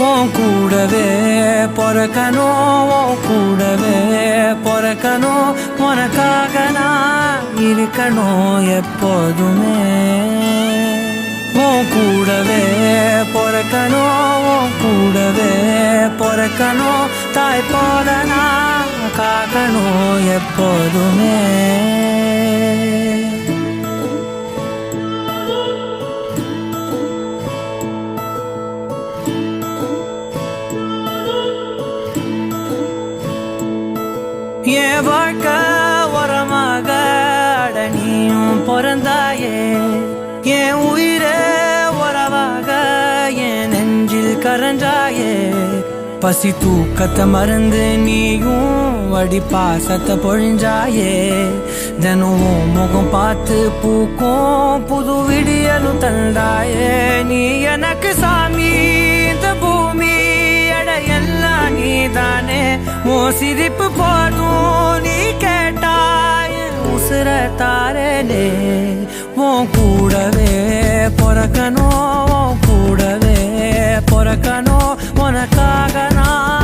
உன் கூடவே பொறக்கணும், உன் கூடவே பொறக்கணும், உனக்காக நான் இருக்கணும் எப்போதுமே. உன் கூடவே பொறக்கணும், உன் கூடவே பொறக்கணும், தாய் போல நான் காக்கணும் எப்போதுமே. என் வாழ்க்கை உரமாக நீயும் பிறந்தாயே, என் உயிரே உறவாக என் நெஞ்சில் கரஞ்சாயே. பசி தூக்கத்தை மறந்து நீயும் அடி பாசத்தை பொழிஞ்சாயே. தினம் முகம் பார்த்து பூக்கும் புது விடியலும் தந்தாயே. நீ எனக்கு சாமி, இந்த பூமி எல்லாம் நீதானே. உன் சிரிப்பு போதும், நீ கேட்டாய் உசுர தாரனே. உன் கூடவே பொறக்கணும், உன் கூடவே பொறக்கணும், உனக்காக நான்